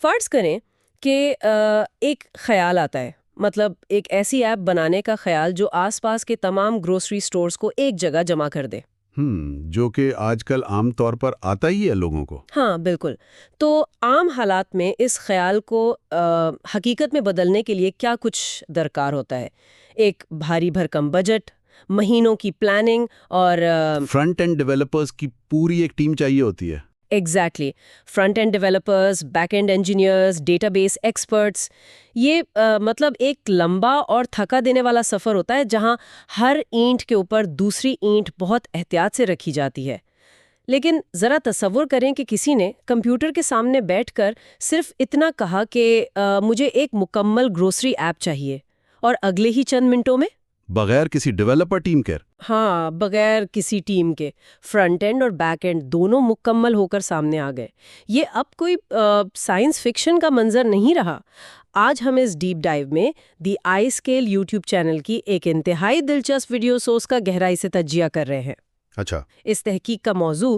فرض کریں کہ ایک خیال آتا ہے، مطلب ایک ایسی ایپ بنانے کا خیال جو آس پاس کے تمام گروسری سٹورز کو ایک جگہ جمع کر دے۔ جو کہ آج کل عام طور پر آتا ہی ہے لوگوں کو۔ ہاں بالکل۔ تو عام حالات میں اس خیال کو حقیقت میں بدلنے کے لیے کیا کچھ درکار ہوتا ہے؟ ایک بھاری بھرکم بجٹ، مہینوں کی پلاننگ اور فرنٹ اینڈ ڈیولپرز کی پوری ایک ٹیم چاہیے ہوتی ہے۔ Exactly, front end developers, back and engineers, data base experts. یہ مطلب ایک لمبا اور تھکا دینے والا سفر ہوتا ہے جہاں ہر اینٹ کے اوپر دوسری اینٹ بہت احتیاط سے رکھی جاتی ہے۔ لیکن ذرا تصور کریں کہ کسی نے کمپیوٹر کے سامنے بیٹھ کر صرف اتنا کہا کہ مجھے ایک مکمل گروسری ایپ چاہیے، اور اگلے ہی چند منٹوں میں بغیر کسی ڈیولپر ٹیم کے۔ ہاں، بغیر کسی ٹیم کے فرنٹ اینڈ اور بیک اینڈ دونوں مکمل ہو کر سامنے آ گئے۔ یہ اب کوئی سائنس فکشن کا منظر نہیں رہا۔ آج ہم اس ڈیپ ڈائیو میں دی آئی اسکیل یوٹیوب چینل کی ایک انتہائی دلچسپ ویڈیو سورس کا گہرائی سے تجزیہ کر رہے ہیں۔ اچھا، اس تحقیق کا موضوع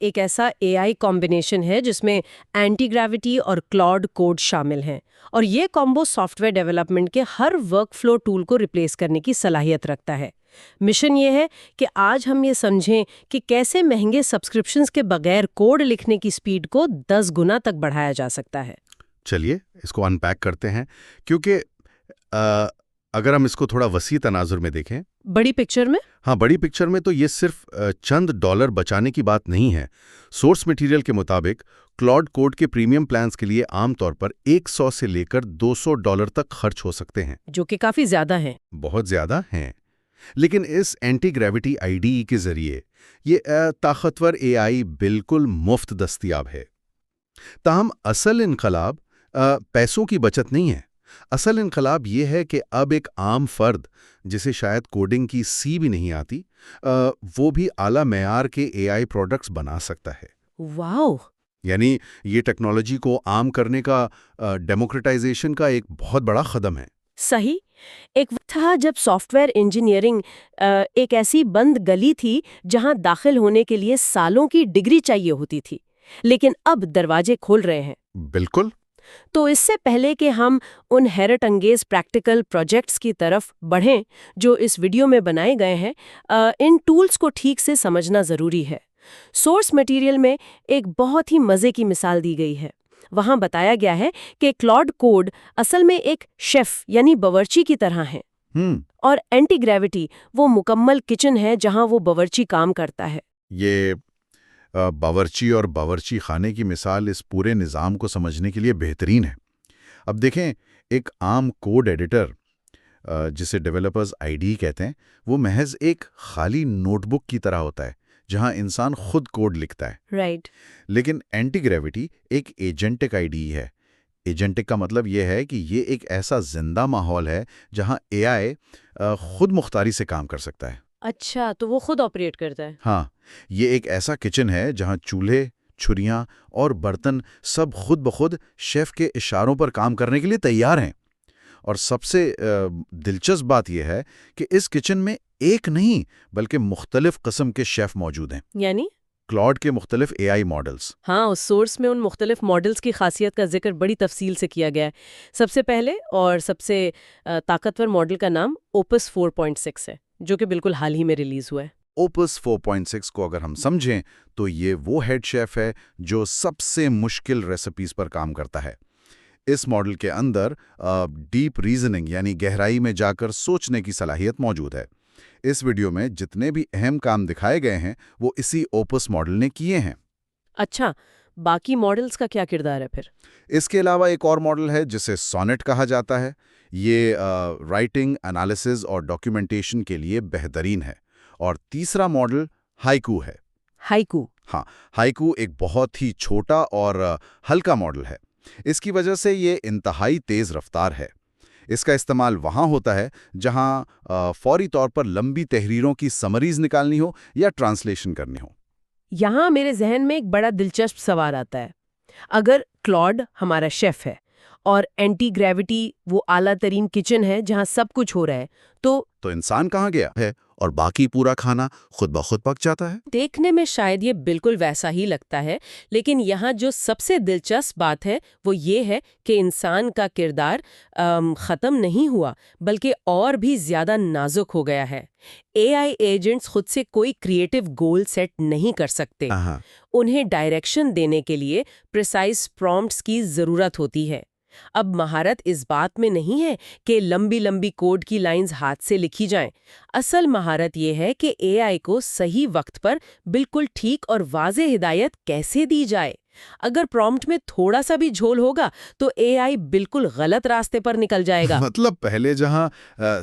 ایک ایسا اے آئی کمبینیشن ہے جس میں اینٹی گریوٹی اور کلاؤڈ کوڈ شامل ہیں، اور یہ کامبو سافٹ ویئر ڈیولپمنٹ کے ہر ورک فلو ٹول کو ریپلیس کرنے کی صلاحیت رکھتا ہے۔ مشن یہ ہے کہ آج ہم یہ سمجھیں کہ کیسے مہنگے سبسکرپشنز کے بغیر کوڈ لکھنے کی سپیڈ کو 10 گنا تک بڑھایا جا سکتا ہے۔ چلیے اس کو ان پیک کرتے ہیں، کیونکہ اگر ہم اس کو تھوڑا وسیع تناظر میں دیکھیں، بڑی پکچر میں، ہاں بڑی پکچر میں، تو یہ صرف چند ڈالر بچانے کی بات نہیں ہے۔ سورس مٹیریل کے مطابق کلاؤڈ کوڈ کے پریمیم پلانز کے لیے عام طور پر 100 سے لے کر $200 تک خرچ ہو سکتے ہیں، جو کہ کافی زیادہ ہیں۔ بہت زیادہ ہیں۔ لیکن اس Antigravity I D E کے ذریعے یہ طاقتور اے آئی بالکل مفت دستیاب ہے۔ تاہم اصل انقلاب پیسوں کی بچت نہیں ہے۔ اصل انقلاب یہ ہے کہ اب ایک عام فرد جسے شاید کوڈنگ کی سی بھی نہیں آتی، وہ بھی اعلیٰ معیار کے اے آئی پروڈکٹس بنا سکتا ہے۔ واو! یعنی یہ ٹیکنالوجی کو عام کرنے کا ڈیموکریٹائزیشن کا ایک بہت بڑا قدم ہے۔ صحیح۔ ایک وقت تھا جب سافٹ ویئر انجینئرنگ ایک ایسی بند گلی تھی جہاں داخل ہونے کے لیے سالوں کی ڈگری چاہیے ہوتی تھی، لیکن اب دروازے کھول رہے ہیں۔ بالکل۔ تو اس سے پہلے کہ ہم ان حیرت انگیز پریکٹیکل پروجیکٹس کی طرف بڑھیں جو اس ویڈیو میں بنائے گئے ہیں، ان ٹولز کو ٹھیک سے سمجھنا ضروری ہے۔ سورس مٹیریل میں ایک بہت ہی مزے کی مثال دی گئی ہے۔ وہاں بتایا گیا ہے کہ کلاؤڈ کوڈ اصل میں ایک شیف یعنی باورچی کی طرح ہے، اور اینٹی گریوٹی وہ مکمل کچن ہے جہاں وہ باورچی کام کرتا ہے۔ یہ باورچی اور باورچی خانے کی مثال اس پورے نظام کو سمجھنے کے لیے بہترین ہے۔ اب دیکھیں، ایک عام کوڈ ایڈیٹر جسے ڈیولپرز آئی ڈی کہتے ہیں، وہ محض ایک خالی نوٹ بک کی طرح ہوتا ہے جہاں انسان خود کوڈ لکھتا ہے۔ رائٹ۔ لیکن اینٹی گریوٹی ایک ایجنٹک آئی ڈی ہے۔ ایجنٹک کا مطلب یہ ہے کہ یہ ایک ایسا زندہ ماحول ہے جہاں اے آئی خود مختاری سے کام کر سکتا ہے۔ اچھا، تو وہ خود آپریٹ کرتا ہے۔ ہاں، یہ ایک ایسا کچن ہے جہاں چولہے، چھریاں اور برتن سب خود بخود شیف کے اشاروں پر کام کرنے کے لیے تیار ہیں۔ اور سب سے دلچسپ بات یہ ہے کہ اس کچن میں ایک نہیں بلکہ مختلف قسم کے شیف موجود ہیں، یعنی کلاؤڈ کے مختلف اے آئی ماڈلز۔ ہاں، اس سورس میں ان مختلف ماڈلز کی خاصیت کا ذکر بڑی تفصیل سے کیا گیا ہے۔ سب سے پہلے اور سب سے طاقتور ماڈل کا نام اوپس 4.6 ہے، جو کہ بالکل حال ہی میں ریلیز ہوا ہے۔ اوپس 4.6 کو اگر ہم سمجھیں تو یہ وہ ہیڈ شیف ہے جو سب سے مشکل ریسیپیز پر کام کرتا ہے۔ اس ماڈل کے اندر ڈیپ ریزننگ یعنی گہرائی میں جا کر سوچنے کی صلاحیت موجود ہے۔ اس ویڈیو میں جتنے بھی اہم کام دکھائے گئے ہیں وہ اسی اوپس ماڈل نے کیے ہیں۔ اچھا، باقی ماڈلز کا کیا کردار ہے پھر؟ اس کے علاوہ ایک اور ماڈل ہے جسے سونیٹ کہا جاتا ہے۔ یہ رائٹنگ، انالیسز اور ڈاکیومنٹیشن کے لیے بہترین ہے۔ اور تیسرا ماڈل ہائیکو ہے۔ ہائیکو؟ ہاں، ہائیکو ایک بہت ہی چھوٹا اور ہلکا ماڈل ہے۔ اس کی وجہ سے یہ انتہائی تیز رفتار ہے۔ اس کا استعمال وہاں ہوتا ہے جہاں فوری طور پر لمبی تحریروں کی سمریز نکالنی ہو یا ٹرانسلیشن کرنی ہو۔ یہاں میرے ذہن میں ایک بڑا دلچسپ سوال آتا ہے۔ اگر کلاؤڈ ہمارا شیف ہے اور اینٹی گریوٹی وہ اعلیٰ ترین کچن ہے جہاں سب کچھ ہو رہا ہے، تو انسان کہاں گیا ہے؟ اور باقی پورا کھانا خود بخود پک جاتا ہے؟ دیکھنے میں شاید یہ بالکل ویسا ہی لگتا ہے، لیکن یہاں جو سب سے دلچسپ بات ہے وہ یہ ہے کہ انسان کا کردار ختم نہیں ہوا، بلکہ اور بھی زیادہ نازک ہو گیا ہے۔ اے آئی ایجنٹس خود سے کوئی کریٹو گول سیٹ نہیں کر سکتے۔ انہیں ڈائریکشن دینے کے لیے پریسائز پرومپٹس کی ضرورت ہوتی ہے۔ اب مہارت اس بات میں نہیں ہے کہ لمبی لمبی کوڈ کی لائنز ہاتھ سے لکھی جائیں۔ اصل مہارت یہ ہے کہ اے آئی کو صحیح وقت پر بالکل ٹھیک اور واضح ہدایت کیسے دی جائے۔ اگر پرومپٹ میں تھوڑا سا بھی جھول ہوگا تو اے آئی بالکل غلط راستے پر نکل جائے گا۔ مطلب پہلے جہاں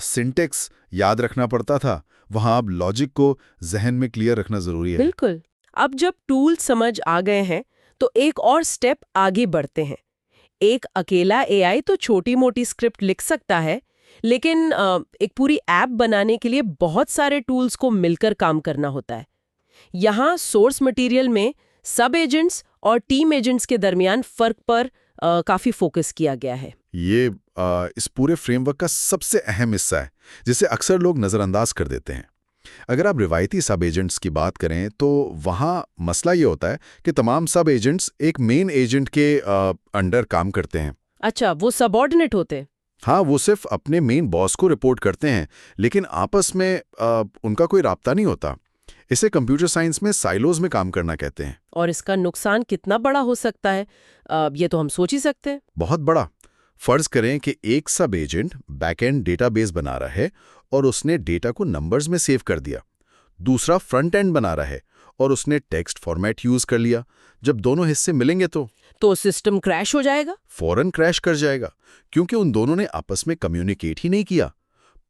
سنٹیکس یاد رکھنا پڑتا تھا، وہاں اب لاجک کو ذہن میں کلیئر رکھنا ضروری ہے۔ بالکل۔ اب جب ٹول سمجھ آ گئے ہیں تو ایک اور سٹیپ آگے بڑھتے ہیں۔ ایک اکیلا اے آئی تو چھوٹی موٹی اسکرپٹ لکھ سکتا ہے، لیکن ایک پوری ایپ بنانے کے لیے بہت سارے ٹولز کو مل کر کام کرنا ہوتا ہے۔ یہاں سورس مٹیریل میں سب ایجنٹس اور ٹیم ایجنٹس کے درمیان فرق پر کافی فوکس کیا گیا ہے۔ یہ اس پورے فریم ورک کا سب سے اہم حصہ ہے، جسے اکثر لوگ نظر انداز کر دیتے ہیں۔ اگر آپ روایتی سب ایجنٹس کی بات کریں تو وہاں مسئلہ یہ ہوتا ہے کہ تمام سب ایجنٹس ایک مین ایجنٹ کے انڈر کام کرتے ہیں۔ اچھا، وہ سب آرڈینیٹ ہوتے؟ ہاں، وہ صرف اپنے مین باس کو رپورٹ کرتے ہیں، لیکن آپس میں ان کا کوئی رابطہ نہیں ہوتا۔ اسے کمپیوٹر سائنس میں سائلوز میں کام کرنا کہتے ہیں۔ اور اس کا نقصان کتنا بڑا ہو سکتا ہے یہ تو ہم سوچ ہی سکتے ہیں۔ بہت بڑا۔ فرض کریں کہ ایک sub agent back end database بنا رہا ہے اور اس نے ڈیٹا کو نمبرز میں سیو کر دیا۔ دوسرا فرنٹ اینڈ بنا رہا ہے اور اس نے ٹیکسٹ فارمیٹ یوز کر لیا۔ جب دونوں حصے ملیں گے تو سسٹم کریش ہو جائے گا؟ فوراً کریش کر جائے گا، کیونکہ ان دونوں نے آپس میں کمیونیکیٹ ہی نہیں کیا۔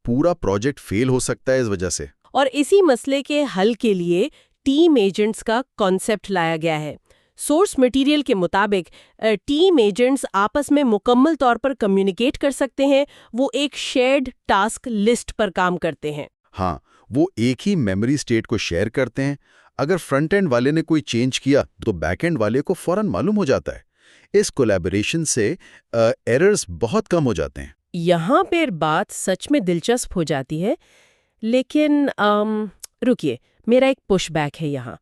پورا پروجیکٹ فیل ہو سکتا ہے اس وجہ سے۔ اور اسی مسئلے کے حل کے لیے ٹیم ایجنٹس کا کانسیپٹ لایا گیا ہے۔ سورس مٹیریل کے مطابق ٹیم ایجنٹس آپس میں مکمل طور پر کمیونیکیٹ کر سکتے ہیں۔ وہ ایک شیئرڈ ٹاسک لسٹ پر کام کرتے ہیں۔ ہاں، وہ ایک ہی میموری اسٹیٹ کو شیئر کرتے ہیں۔ اگر فرنٹ اینڈ والے نے کوئی چینج کیا تو بیک اینڈ والے کو فوراً معلوم ہو جاتا ہے۔ اس کولیبریشن سے ایررز بہت کم ہو جاتے ہیں۔ یہاں پہ بات سچ میں دلچسپ ہو جاتی ہے، لیکن رکیے، میرا ایک پش بیک ہے یہاں۔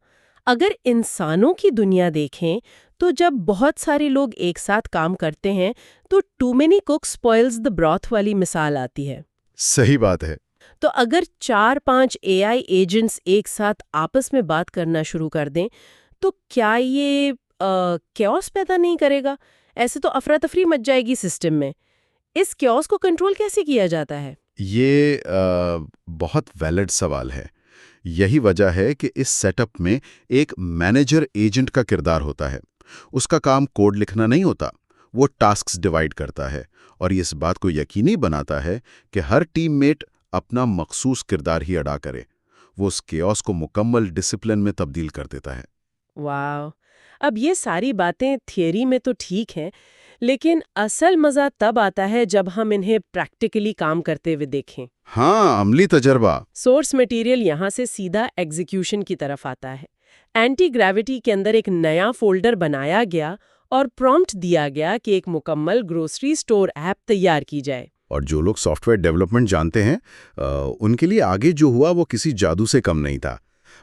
اگر انسانوں کی دنیا دیکھیں تو جب بہت سارے لوگ ایک ساتھ کام کرتے ہیں تو ٹو مینی کوک سپوائلز دا براتھ والی مثال آتی ہے۔ صحیح بات ہے۔ تو اگر 4-5 اے آئی ایجنٹس ایک ساتھ آپس میں بات کرنا شروع کر دیں تو کیا یہ کیوس پیدا نہیں کرے گا؟ ایسے تو افراتفری مچ جائے گی سسٹم میں۔ اس کیوس کو کنٹرول کیسے کیا جاتا ہے؟ یہ بہت ویلڈ سوال ہے۔ یہی وجہ ہے کہ اس سیٹ اپ میں ایک مینیجر ایجنٹ کا کردار ہوتا ہے۔ اس کا کام کوڈ لکھنا نہیں ہوتا، وہ ٹاسکس ڈیوائیڈ کرتا ہے اور یہ اس بات کو یقینی بناتا ہے کہ ہر ٹیم میٹ اپنا مخصوص کردار ہی ادا کرے۔ وہ اس کیوس کو مکمل ڈسپلن میں تبدیل کر دیتا ہے۔ واو! اب یہ ساری باتیں تھیوری میں تو ٹھیک ہیں، لیکن اصل مزہ تب آتا ہے جب ہم انہیں پریکٹیکلی کام کرتے ہوئے دیکھیں۔ ہاں، عملی تجربہ۔ سورس مٹیریل یہاں سے سیدھا ایگزیکیوشن کی طرف آتا ہے۔ اینٹی گریوٹی کے اندر ایک نیا فولڈر بنایا گیا اور پرومپٹ دیا گیا کہ ایک مکمل گروسری سٹور ایپ تیار کی جائے۔ اور جو لوگ سافٹ ویئر ڈیولپمنٹ جانتے ہیں ان کے لیے آگے جو ہوا وہ کسی جادو سے کم نہیں تھا۔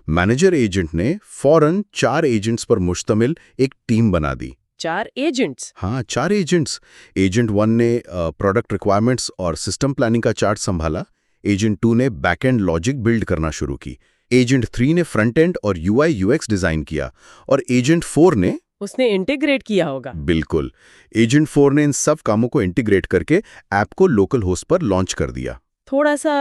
مینیجر ایجنٹ نے فوراً 4 ایجنٹس پر مشتمل ایک ٹیم بنا دی۔ 4 ایجنٹس؟ ہاں، 4 ایجنٹس۔ ایجنٹ 1 نے پروڈکٹ ریکوائرمنٹس اور سسٹم پلاننگ کا چارٹ سنبھالا۔ ایجنٹ 2 نے بیک اینڈ لاجک بلڈ کرنا شروع کی۔ ایجنٹ 3 نے فرنٹ اینڈ اور you I you x design کیا اور ایجنٹ 4 نے اس نے انٹیگریٹ کیا ہوگا۔ بالکل، ایجنٹ 4 نے ان سب کاموں کو انٹیگریٹ کر کے ایپ کو لوکل ہوسٹ پر لانچ کر دیا۔ تھوڑا سا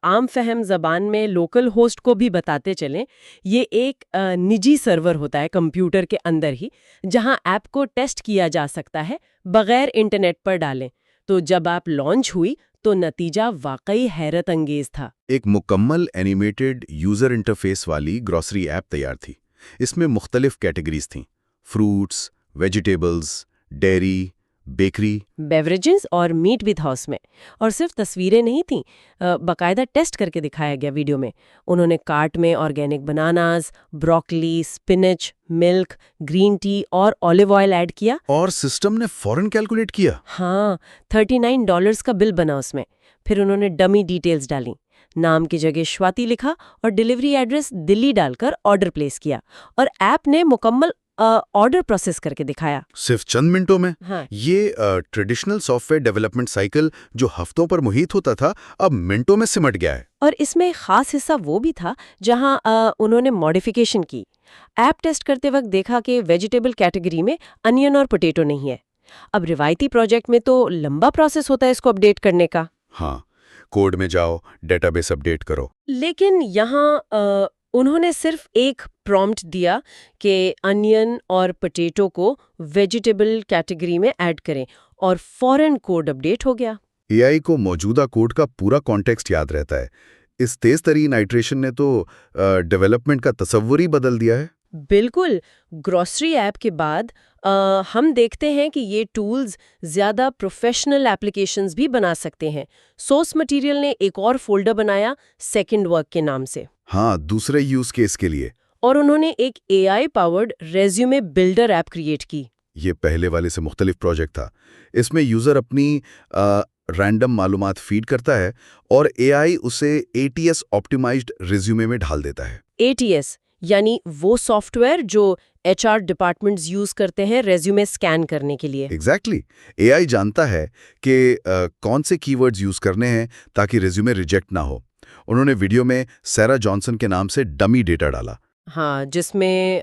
عام فہم زبان میں لوکل ہوسٹ کو بھی بتاتے چلیں۔ یہ ایک نجی سرور ہوتا ہے کمپیوٹر کے اندر ہی، جہاں ایپ کو ٹیسٹ کیا جا سکتا ہے بغیر انٹرنیٹ پر ڈالیں۔ تو جب ایپ لانچ ہوئی تو نتیجہ واقعی حیرت انگیز تھا۔ ایک مکمل اینیمیٹڈ یوزر انٹرفیس والی گروسری ایپ تیار تھی۔ اس میں مختلف کیٹیگریز تھیں: fruits, vegetables, dairy, bakery, beverages اور میٹ وتھ ہاؤس میں۔ اور صرف تصویریں نہیں تھیں، باقاعدہ ٹیسٹ کر کے دکھایا گیا ویڈیو میں۔ انہوں نے کارٹ میں آرگینک بناناز، بروکلی، سپینچ، ملک، گرین ٹی اور اولیو آئل ایڈ کیا، اور سسٹم نے فوراً کیلکولیٹ کیا۔ ہاں، $39 کا بل بنا اس میں۔ پھر انہوں نے ڈمی ڈیٹیلز ڈالیں، نام کی جگہ شواتی لکھا اور ڈیلیوری ایڈریس دلی ڈال کر آرڈر پلیس کیا اور ایپ نے مکمل آرڈر پروسیس کر کے دکھایا۔ صرف چند منٹوں میں؟ ہاں، یہ traditional soft where development cycle جو ہفتوں پر محیط ہوتا تھا اب منٹوں میں سمٹ گیا ہے۔ اور اس میں خاص حصہ وہ بھی تھا جہاں انہوں نے ماڈیفیکیشن کی۔ ایپ ٹیسٹ کرتے وقت دیکھا کہ ویجیٹیبل کیٹیگری میں انین اور پوٹیٹو نہیں ہے۔ اب روایتی پروجیکٹ میں تو لمبا پروسیس ہوتا ہے اس کو اپڈیٹ کرنے کا۔ ہاں، کوڈ میں جاؤ، ڈیٹا بیس اپڈیٹ کرو۔ لیکن یہاں انہوں نے صرف ایک پرومپٹ دیا کہ انین اور پوٹیٹو کو ویجیٹیبل کیٹیگری میں ایڈ کریں اور فوراً کوڈ اپڈیٹ ہو گیا۔ اے آئی کو موجودہ کوڈ کا پورا کانٹیکسٹ یاد رہتا ہے۔ اس تیز ترین آئٹریشن نے تو ڈیولپمنٹ کا تصور ہی بدل دیا ہے۔ بالکل، گروسری ایپ کے بعد ہم دیکھتے ہیں کہ یہ ٹولز زیادہ پروفیشنل ایپلیکیشنز بھی بنا سکتے ہیں۔ سورس مٹیریل نے ایک اور فولڈر بنایا سیکنڈ ورک کے نام سے۔ ہاں، دوسرے یوز کیس کے لیے۔ اور انہوں نے ایک A I powered resume builder app create کی۔ یہ پہلے والے سے مختلف پروجیکٹ تھا۔ اس میں یوزر اپنی رینڈم معلومات فیڈ کرتا ہے اور اے آئی اسے ATS آپٹیمائزڈ ریزیومے میں ڈھال دیتا ہے۔ ATS یعنی وہ سافٹ ویئر جو HR ڈپارٹمنٹس یوز کرتے ہیں ریزیومے سکین کرنے کے لیے۔ ایگزیکٹلی، اے آئی جانتا ہے کہ کون سے کی ورڈز یوز کرنے ہیں تاکہ ریزیومے ریجیکٹ نہ ہو۔ انہوں نے ویڈیو میں سیرا جانسن کے نام سے ڈمی ڈیٹا ڈالا۔ ہاں، جس میں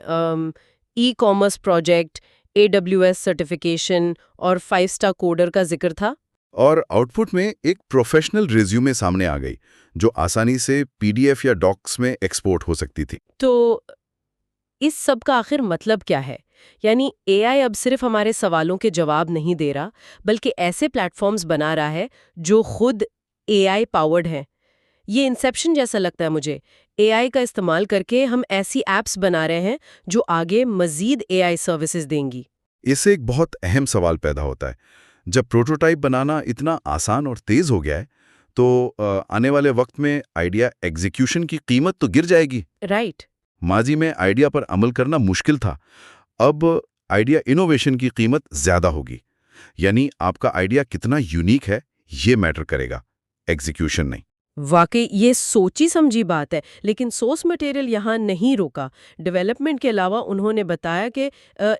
e commerce project, AWS certification اور 5 اسٹار کوڈر کا ذکر تھا۔ اور آؤٹ پٹ میں ایک پروفیشنل ریزیومے سامنے آ گئی جو آسانی سے PDF یا ڈاکس میں ایکسپورٹ ہو سکتی تھی۔ تو اس سب کا آخر مطلب کیا ہے؟ یعنی اے آئی اب صرف ہمارے سوالوں کے جواب نہیں دے رہا، بلکہ ایسے پلیٹ فارمز بنا رہا ہے جو خود اے آئی پاورڈ ہیں۔ یہ انسیپشن جیسا لگتا ہے مجھے۔ اے آئی کا استعمال کر کے ہم ایسی ایپس بنا رہے ہیں جو آگے مزید اے آئی سروسز دیں گی۔ اس سے ایک بہت اہم سوال پیدا ہوتا ہے۔ جب پروٹوٹائپ بنانا اتنا آسان اور تیز ہو گیا ہے تو آنے والے وقت میں آئیڈیا ایگزیکیوشن کی قیمت تو گر جائے گی۔ رائٹ۔ ماضی میں آئیڈیا پر عمل کرنا مشکل تھا، اب آئیڈیا انوویشن کی قیمت زیادہ ہوگی۔ یعنی آپ کا آئیڈیا کتنا یونیک ہے یہ میٹر کرے گا، ایگزیکیوشن نہیں۔ واقعی یہ سوچی سمجھی بات ہے، لیکن سورس مٹیریل یہاں نہیں روکا۔ ڈیولپمنٹ کے علاوہ انہوں نے بتایا کہ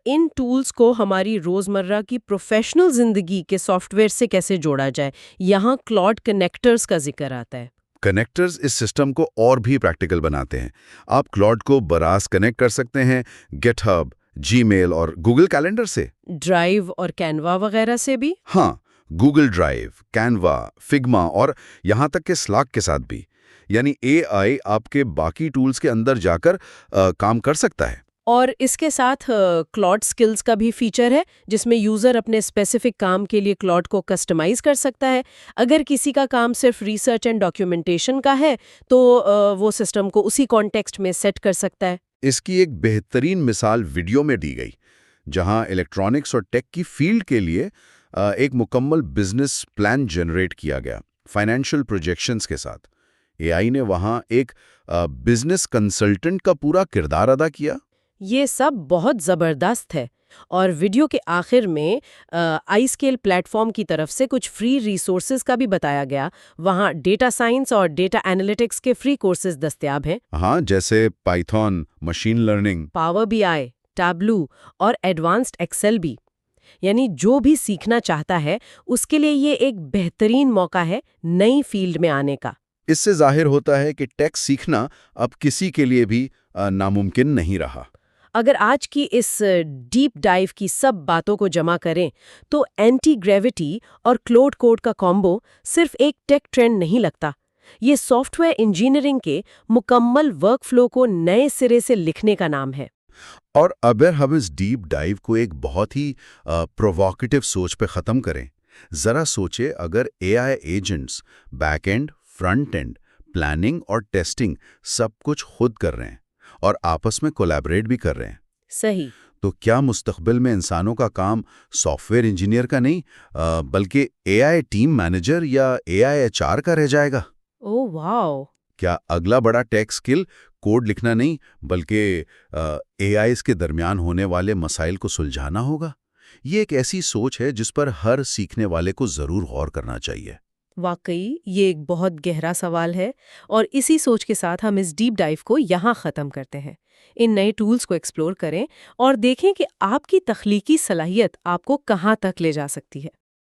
ان ٹولز کو ہماری روزمرہ کی پروفیشنل زندگی کے سافٹ ویئر سے کیسے جوڑا جائے۔ یہاں کلاؤڈ کنیکٹرز کا ذکر آتا ہے۔ کنیکٹرز اس سسٹم کو اور بھی پریکٹیکل بناتے ہیں۔ آپ کلاؤڈ کو براز کنیکٹ کر سکتے ہیں گیٹ ہب، جی میل اور گوگل کیلنڈر سے، ڈرائیو اور کینوا وغیرہ سے بھی۔ ہاں، گوگل ڈرائیو، کینوا، فگما اور یہاں تک کہ سلاک کے ساتھ بھی۔ یعنی اے آئی آپ کے باقی ٹولز کے اندر جا کر کام کر سکتا ہے۔ اور اس کے ساتھ کلاؤڈ سکلز کا بھی فیچر ہے جس میں یوزر اپنے اسپیسیفک کام کے لیے کلاؤڈ کو کسٹمائز کر سکتا ہے۔ اگر کسی کا کام صرف ریسرچ اینڈ ڈاکیومنٹیشن کا ہے تو وہ سسٹم کو اسی کانٹیکسٹ میں سیٹ کر سکتا ہے۔ اس کی ایک بہترین مثال ویڈیو میں دی گئی، جہاں الیکٹرانکس اور ٹیک کی فیلڈ کے لیے ایک مکمل بزنس پلان جنریٹ کیا گیا فائنینشیل پروجیکشنز کے ساتھ۔ اے آئی نے وہاں ایک بزنس کنسلٹنٹ کا پورا کردار ادا کیا۔ یہ سب بہت زبردست ہے۔ اور ویڈیو کے آخر میں آئی اسکیل پلیٹ فارم کی طرف سے کچھ فری ریسورسز کا بھی بتایا گیا۔ وہاں ڈیٹا سائنس اور ڈیٹا انالیٹکس کے فری کورسز دستیاب ہیں۔ ہاں، جیسے پائتھون، machine learning, power BI، tableau اور ایڈوانسڈ ایکسل بھی۔ یعنی جو بھی سیکھنا چاہتا ہے اس کے لیے یہ ایک بہترین موقع ہے نئی فیلڈ میں آنے کا۔ اس سے ظاہر ہوتا ہے کہ ٹیک سیکھنا اب کسی کے لیے بھی ناممکن نہیں رہا۔ اگر آج کی اس ڈیپ ڈائیو کی سب باتوں کو جمع کریں تو اینٹی گریوٹی اور کلوڈ کوڈ کا کامبو صرف ایک ٹیک ٹرینڈ نہیں لگتا، یہ سافٹ ویئر انجینئرنگ کے مکمل ورک فلو کو نئے سرے سے لکھنے کا نام ہے۔ اور اگر ہم اس ڈیپ ڈائیو کو ایک بہت ہی پروووکیٹو سوچ پہ ختم کریں، ذرا سوچے اگر A I agents back end, front end, planning اور ٹیسٹنگ سب کچھ خود کر رہے ہیں اور آپس میں کولیبریٹ بھی کر رہے ہیں، صحیح، تو کیا مستقبل میں انسانوں کا کام سافٹ ویئر انجینئر کا نہیں بلکہ اے آئی ٹیم مینیجر یا اے آئی HR کا رہ جائے گا؟ او واو! کیا اگلا بڑا ٹیک سکل کوڈ لکھنا نہیں بلکہ اے آئیز کے درمیان ہونے والے مسائل کو سلجھانا ہوگا؟ یہ ایک ایسی سوچ ہے جس پر ہر سیکھنے والے کو ضرور غور کرنا چاہیے۔ واقعی یہ ایک بہت گہرا سوال ہے، اور اسی سوچ کے ساتھ ہم اس ڈیپ ڈائیو کو یہاں ختم کرتے ہیں۔ ان نئے ٹولز کو ایکسپلور کریں اور دیکھیں کہ آپ کی تخلیقی صلاحیت آپ کو کہاں تک لے جا سکتی ہے۔